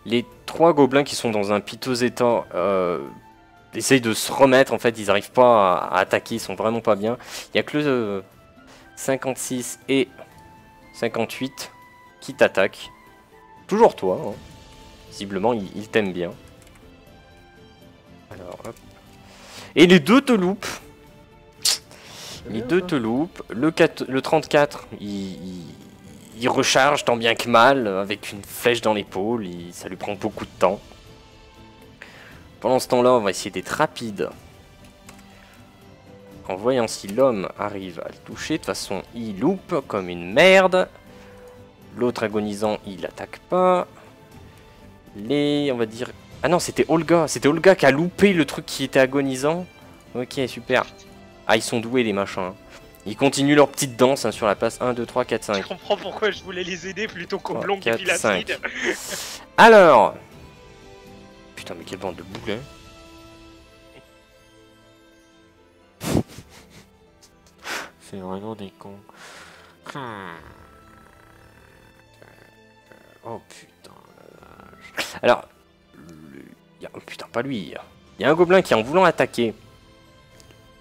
Les 3 gobelins qui sont dans un piteux état essayent de se remettre. En fait, ils n'arrivent pas à attaquer, ils sont vraiment pas bien. Il n'y a que le 56 et 58 qui t'attaquent. Toujours toi, hein. Visiblement, il t'aime bien. Alors, hop. Et les deux te loupent. Les deux te loupent. Le 34, il recharge tant bien que mal avec une flèche dans l'épaule. Ça lui prend beaucoup de temps. Pendant ce temps-là, on va essayer d'être rapide. En voyant si l'homme arrive à le toucher. De toute façon, il loupe comme une merde. L'autre agonisant, il attaque pas. On va dire... Ah non, c'était Olga. C'était Olga qui a loupé le truc qui était agonisant. Ok, super. Ah, ils sont doués les machins. Hein. Ils continuent leur petite danse hein, sur la place. 1, 2, 3, 4, 5. Je comprends pourquoi je voulais les aider plutôt qu'Oblong et puis l'acide. Alors. Putain, mais quelle bande de boulets. C'est vraiment des cons. Oh putain. Alors. Oh, putain, pas lui. Il y a un gobelin qui, en voulant attaquer,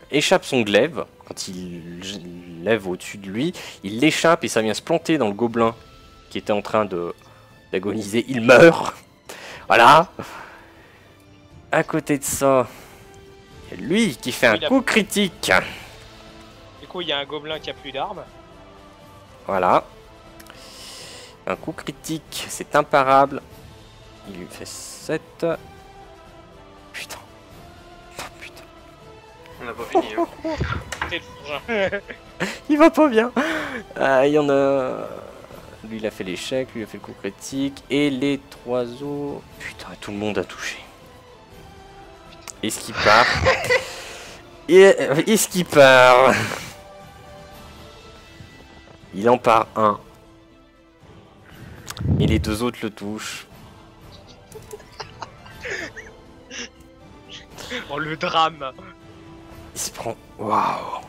échappe son glaive. Quand il lève au-dessus de lui, il l'échappe et ça vient se planter dans le gobelin qui était en train d'agoniser. Il meurt. Voilà. À côté de ça, il y a lui qui fait un coup critique. Du coup, il y a un gobelin qui a plus d'armes. Voilà. Un coup critique, c'est imparable. Il lui fait 7. Putain. Putain. On n'a pas fini. Hein. C'est le frangin. Il va pas bien. Il y en a... Lui, il a fait l'échec, lui, il a fait le coup critique. Et les 3 autres... Putain, tout le monde a touché. Est-ce qu'il part? Est-ce qu'il part? Il en part un. Et les 2 autres le touchent. Oh, le drame. Il se prend... Waouh.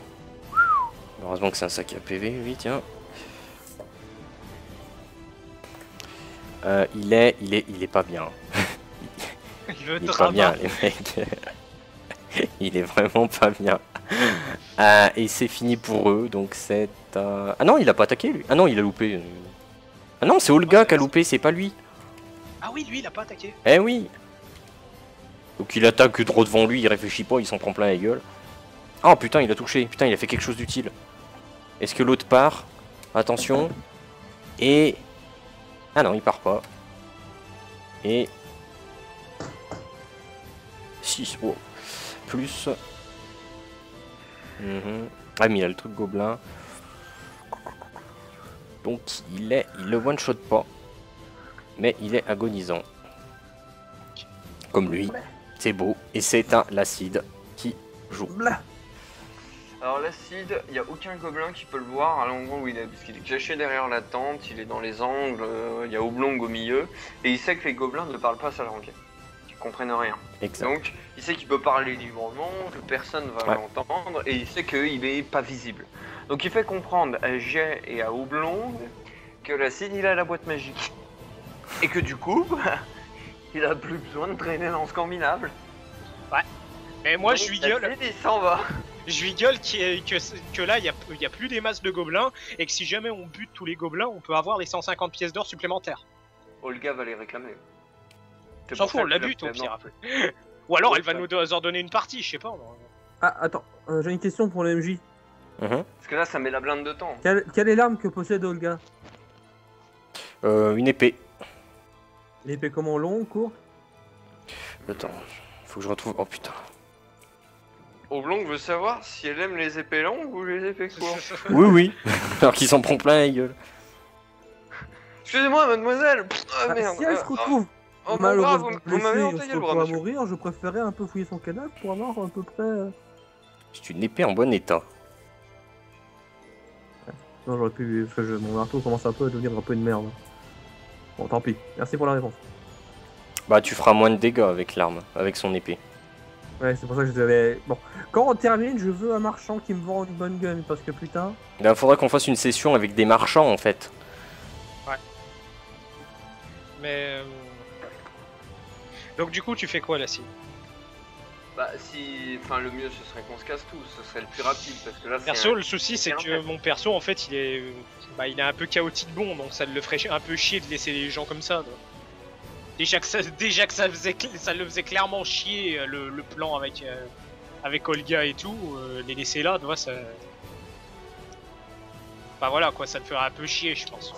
Heureusement que c'est un sac à PV, lui, tiens. Il est pas bien. Il est pas bien, les mecs. Il est vraiment pas bien. Et c'est fini pour eux, donc c'est... Ah non, il a pas attaqué, lui. Ah non, il a loupé. Ah non, c'est Olga qui a loupé, c'est pas lui. Ah oui, lui, il a pas attaqué. Eh oui. Donc il attaque droit devant lui, il réfléchit pas, il s'en prend plein la gueule. Oh putain, il a touché. Putain, il a fait quelque chose d'utile. Est-ce que l'autre part? Attention. Et... Ah non, il part pas. Et... 6. Oh. Plus... Ah mais il a le truc gobelin. Donc il le one-shot pas. Mais il est agonisant. Comme lui. C'est beau. Et c'est un l'acide qui joue. Alors l'acide, il n'y a aucun gobelin qui peut le voir à l'endroit où il est, parce qu'il est caché derrière la tente, il est dans les angles, il y a Oblong au milieu, et il sait que les gobelins ne parlent pas sa langue. Ils comprennent rien. Exact. Donc il sait qu'il peut parler librement, que personne ne va l'entendre, et il sait qu'il n'est pas visible. Donc il fait comprendre à Jay et à Oblong que l'acide il a la boîte magique. Et que du coup, il a plus besoin de traîner dans ce camp minable. Ouais. Mais moi donc, je lui gueule. Il s'en va. Je lui gueule que là il y a plus des masses de gobelins et que si jamais on bute tous les gobelins, on peut avoir les 150 pièces d'or supplémentaires. Olga va les réclamer. S'en fout, on la bute au pire. Ou alors elle va nous ordonner une partie, je sais pas. Ah, attends, j'ai une question pour le MJ. Parce que là ça met la blinde de temps. Quelle est l'arme que possède Olga? Une épée. L'épée comment, long, court? Attends, faut que je retrouve... Oh putain. Oblong veut savoir si elle aime les épées longues ou les épées courtes. Oui, oui. Alors qu'il s'en prend plein la gueule. Excusez-moi, mademoiselle. Ah, merde. Si elle se retrouve Oh, malheureusement vous m'avez entaillé le bras, à monsieur. mourir, je préférais un peu fouiller son cadavre pour avoir à peu près... C'est une épée en bon état. Non, j'aurais pu... Mon marteau commence un peu à devenir un peu une merde. Bon, tant pis. Merci pour la réponse. Bah, tu feras moins de dégâts avec l'arme, avec son épée. Ouais, c'est pour ça que je devais... Bon, quand on termine, je veux un marchand qui me vend une bonne gun, parce que putain... Il faudra qu'on fasse une session avec des marchands, en fait. Ouais. Mais... Donc du coup, tu fais quoi là, si Bah si, enfin le mieux ce serait qu'on se casse tous, ce serait le plus rapide parce que là c'est Perso, un- le souci c'est c'est que un- mon perso, en fait, il est un peu chaotique bon, donc ça le ferait un peu chier de laisser les gens comme ça. Donc. Déjà que ça le faisait clairement chier le plan avec Olga et tout, les laisser là, tu vois, ça. Enfin voilà quoi, ça te ferait un peu chier, je pense.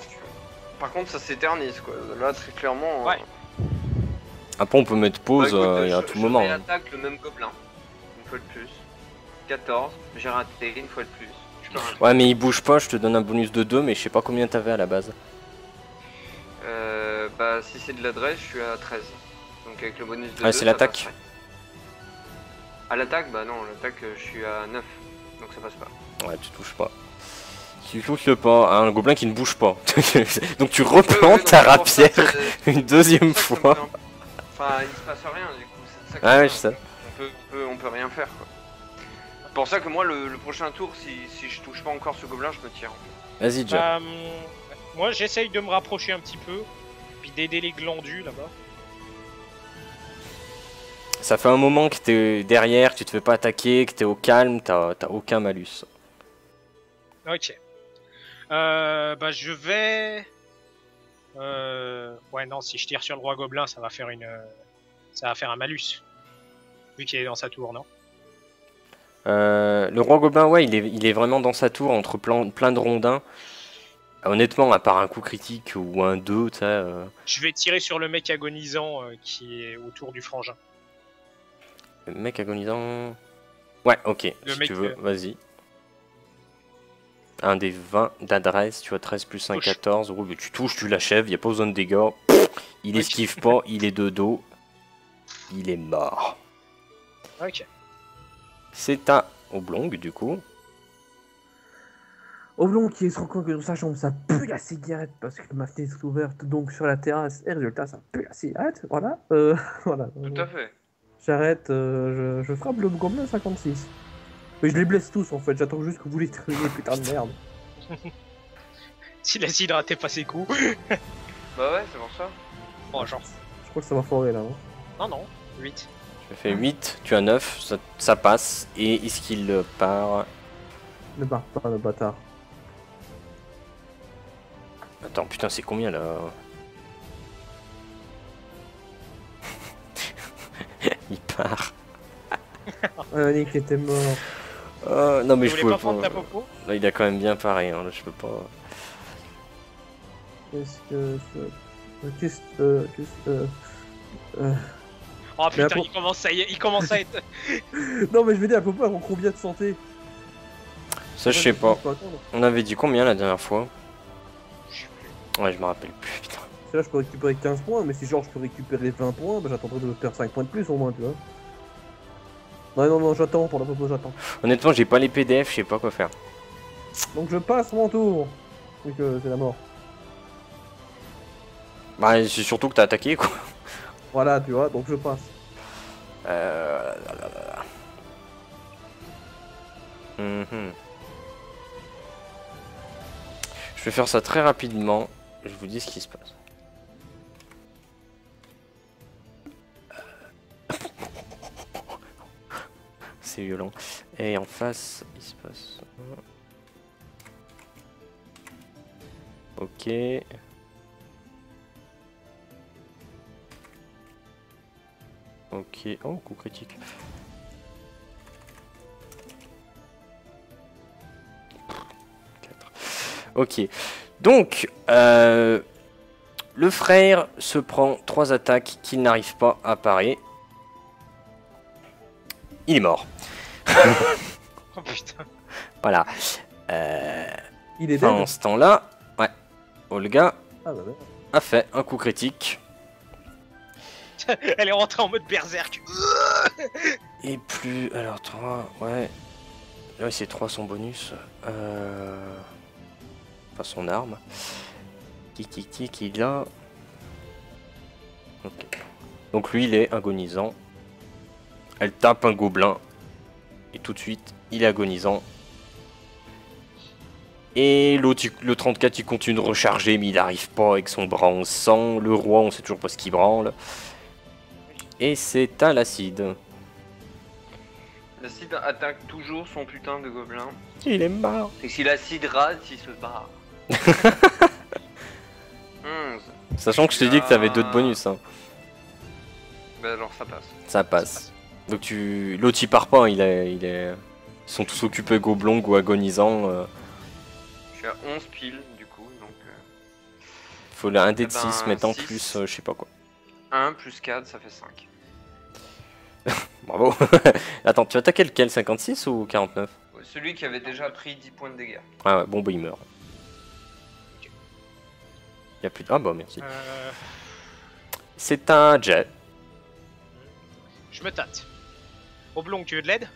Par contre ça s'éternise quoi, là très clairement. Ouais. Après, on peut mettre pause Bah, écoute, à tout moment. Je Hein. attaque le même gobelin, une fois de plus. 14, j'ai raté une fois de plus. Je peux rien. Ouais, mais il bouge pas, je te donne un bonus de 2, mais je sais pas combien t'avais à la base. Bah si c'est de l'adresse, je suis à 13. Donc avec le bonus de 2, Ah, c'est l'attaque. ça passerait. À l'attaque, bah non, l'attaque je suis à 9. Donc ça passe pas. Ouais, tu touches pas. Tu touches pas, un gobelin qui ne bouge pas. Donc tu replantes ta rapière une deuxième fois. Enfin, il se passe rien du coup, c'est ça que Ah ouais, c'est je ça. sais. On peut rien faire quoi. C'est pour ça que moi le prochain tour, si je touche pas encore ce gobelin, je me tire. Vas-y, Jack. Moi, j'essaye de me rapprocher un petit peu, puis d'aider les glandus là-bas. Ça fait un moment que t'es derrière, que tu te fais pas attaquer, que t'es au calme, t'as aucun malus. Ok. Bah je vais. Ouais non, si je tire sur le roi gobelin, ça va faire un malus. Vu qu'il est dans sa tour, non? Le roi gobelin, ouais, il est vraiment dans sa tour entre plein de rondins. Honnêtement, à part un coup critique ou un 2, tu sais. Je vais tirer sur le mec agonisant qui est autour du frangin. Le mec agonisant. Ouais, ok, Le si mec, tu veux, vas-y. Un des 20 d'adresse, tu as 13 plus 5, Touche. 14. Oh, mais tu touches, tu l'achèves, y a pas besoin de dégâts. Il esquive pas, il est de dos. Il est mort. Ok. C'est à Oblong, du coup. Oblong qui se rend compte que dans sa chambre ça pue la cigarette parce que ma fenêtre est ouverte donc sur la terrasse et résultat ça pue la cigarette. Voilà. Voilà. Tout à fait. J'arrête, je frappe le gobelin 56. Mais je les blesse tous en fait, j'attends juste que vous les tuiez, putain de merde. Si la cidre ratait pas ses coups. Bah ouais, c'est pour ça. Bon, genre. Je crois que ça va foirer là. Hein. Non, non. 8. Je fais 8, tu as 9, ça passe. Et est-ce qu'il part? Ne barre pas le bâtard. Attends, putain, c'est combien là? Il part. Nick était mort. Non, mais Tu je voulais pouvais pas prendre ta pas. popo? Là, il a quand même bien paré, hein, là, je peux pas. Qu'est-ce que. Oh Mais putain, après- il commence à être. Non mais je veux dire, elle peut pas avoir combien de santé? Ça, je sais pas. Attendre. On avait dit combien la dernière fois? Ouais, je me rappelle plus, putain. Si là je peux récupérer 15 points, mais si genre je peux récupérer 20 points, bah j'attendrai de faire 5 points de plus au moins, tu vois. Non, j'attends, pour la photo j'attends. Honnêtement, j'ai pas les PDF, je sais pas quoi faire. Donc je passe mon tour. Donc c'est la mort. Bah, c'est surtout que t'as attaqué, quoi. Voilà, tu vois, donc je passe. Mhm. Je vais faire ça très rapidement. Je vous dis ce qui se passe. C'est violent. Et en face, il se passe... Ok. Ok. Oh, coup critique. Ok. Donc, le frère se prend 3 attaques qu'il n'arrive pas à parer. Il est mort. Oh putain. Voilà. Il est dead. Pendant ce temps-là, ouais, Olga Ah bah ouais. a fait un coup critique. Elle est rentrée en mode berserk. Et plus... Alors 3, ouais. Là c'est 3 son bonus. Pas son arme. Tic, il a... Ok. Donc lui il est agonisant. Elle tape un gobelin. Et tout de suite, il est agonisant. Et l'autre, le 34, il continue de recharger, mais il n'arrive pas avec son bras en sang. Le roi, on sait toujours pas ce qu'il branle. Et c'est à l'acide. L'acide attaque toujours son putain de gobelin. Il est mort. Et si l'acide rate, il se barre. 11. Sachant que je t'ai dit que t'avais 2 de bonus. Hein. Bah alors ça passe. Ça passe. Donc l'autre il part pas, il est... Ils sont tous occupés gobelins ou agonisants. Je suis à 11 piles du coup, donc... Faut un dé de Eh ben, 6 mettant 6. plus je sais pas quoi. 1 plus 4, ça fait 5. Bravo. Attends, tu attaquais lequel, 56 ou 49? Celui qui avait déjà pris 10 points de dégâts. Ah ouais, bon bah il meurt. Il y a plus de... Ah bah merci. C'est un jet. Je me tâte. Oblong, tu veux de l'aide?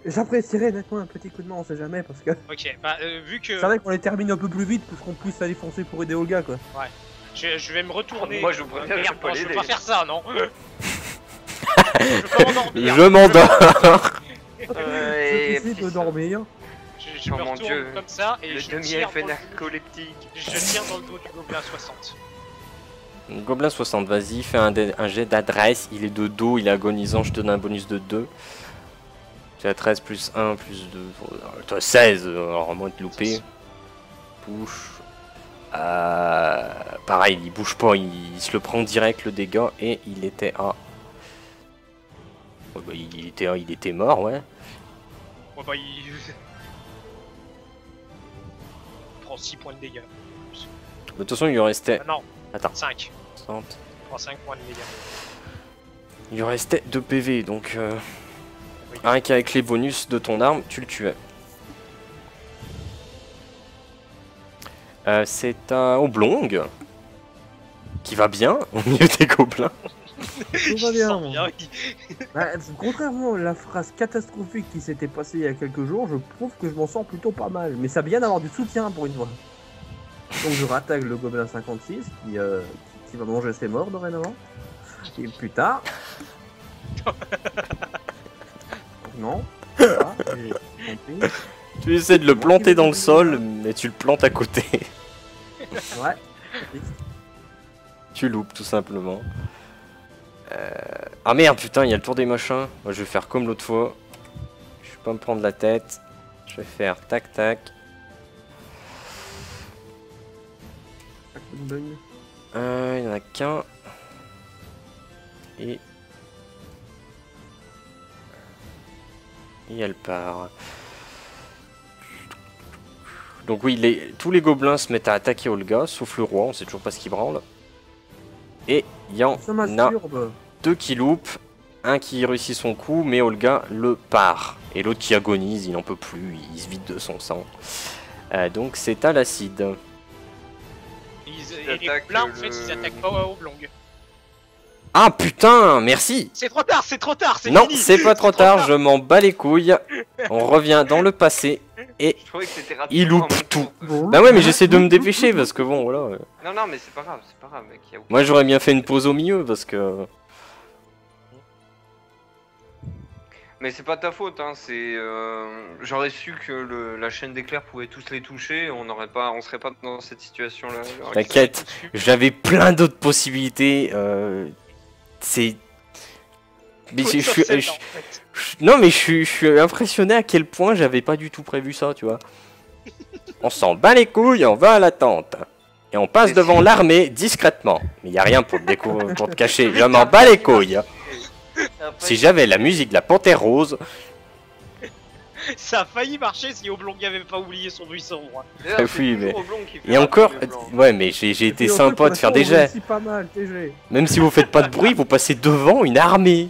J'apprécierais nettement un petit coup de main, on sait jamais, parce que Ok, bah vu que... c'est vrai qu'on les termine un peu plus vite pour qu'on puisse aller foncer pour aider Olga, quoi. Je vais me retourner. Moi, je préfère, Merde, je peux pas non, je peux l'aider. pas faire ça, non. Je peux pas m'endormir. Je m'endors. Je décide de dormir. Je Oh me mon retourne Dieu. comme ça et Le je tire, demi-elfe dans le... narcoleptique. je tire dans le dos du gobelin 60. Gobelin 60, vas-y, fais un jet d'adresse. Il est de dos, il est agonisant, je te donne un bonus de 2. Tu as 13 plus 1 plus 2. Tu as 16, alors moins de louper. Bouche. Pareil, il bouge pas, il se le prend direct le dégât et il était à. Ouais, bah, il était mort, ouais. Ouais, bah, il prend 6 points de dégâts. De toute façon, il lui restait. Ah, non, Attends. 5. 60. Il prend 5 points de dégâts. Il lui restait 2 PV, donc Oui. rien qu'avec les bonus de ton arme, tu le tuais. C'est un oblong qui va bien au milieu des gobelins. Tout va Il bien, sent moi. bien, Bah, contrairement à la phrase catastrophique qui s'était passée il y a quelques jours, je trouve que je m'en sors plutôt pas mal. Mais ça a bien d'avoir du soutien pour une fois. Donc je rattaque le gobelin 56 qui va manger ses morts dorénavant. Et plus tard. Non. Ah, j'ai compris. Tu essaies de le planter dans le sol, mais tu le plantes à côté. Ouais. Tu loupes tout simplement. Ah merde, putain, il y a le tour des machins. Moi je vais faire comme l'autre fois. Je vais pas me prendre la tête. Je vais faire tac tac. Il y en a qu'un. Et elle part. Donc oui, tous les gobelins se mettent à attaquer Olga, sauf le roi, on sait toujours pas ce qu'il branle. Et il y en Ça a m'assure. 2 qui loupent, un qui réussit son coup, mais Olga le part. Et l'autre qui agonise, il n'en peut plus, il se vide de son sang. Donc c'est à l'acide. Et les gobelins, en fait, ils attaquent pas au Oblong. Ah putain, merci. C'est trop tard, c'est trop tard, c'est Non, fini. c'est pas trop tard, je m'en bats les couilles. On revient dans le passé. Et Je trouvais que c'était rapide. il loupe en même tout. temps. Bon, Bah ouais, mais j'essaie de me dépêcher parce que bon, voilà. Non, non, mais c'est pas grave, mec. Y a aucun- Moi j'aurais bien fait une pause au milieu parce que... Mais c'est pas ta faute, hein. C'est. J'aurais su que la chaîne d'éclairs pouvait tous les toucher, on serait pas dans cette situation-là. à l'heure actuelle. T'inquiète, j'avais plein d'autres possibilités. C'est... Mais non mais je suis impressionné à quel point j'avais pas du tout prévu ça, tu vois. On s'en bat les couilles, on va à la tente. Et on passe Mais devant si. l'armée discrètement. Mais y a rien pour pour te cacher, je m'en bats les couilles. Après, Si j'avais la musique de la Panthère Rose, Ça a failli marcher si Oblong avait pas oublié son buisson, moi. d'ailleurs, c'est oui, toujours mais- Oblong qui fait et encore... rater les blancs. Ouais mais j'ai été sympa de faire des jets. C'est pas mal, TG. Même si vous faites pas de bruit, vous passez devant une armée.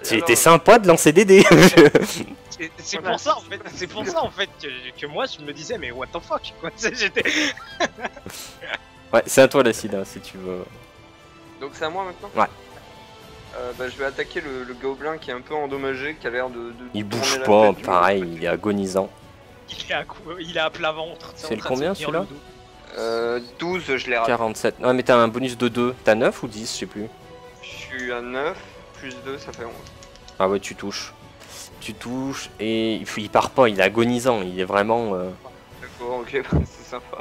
J'ai été Alors, sympa de lancer des dés. C'est Voilà. pour ça en fait, que moi je me disais mais what the fuck quoi. J'étais. Ouais, c'est à toi l'acide, hein, si tu veux. Donc c'est à moi maintenant. Ouais. Bah, je vais attaquer le gobelin qui est un peu endommagé, qui a l'air de Il tourner bouge la pas, tête. pareil, il est agonisant. Il est à plat ventre. C'est le combien, celui-là 12, je l'ai raté. 47. Ouais, mais t'as un bonus de 2. T'as 9 ou 10, je sais plus. Je suis à 9, plus 2, ça fait 11. Ah ouais, tu touches. Tu touches et il part pas, il est agonisant, il est vraiment... D'accord, ok, c'est sympa.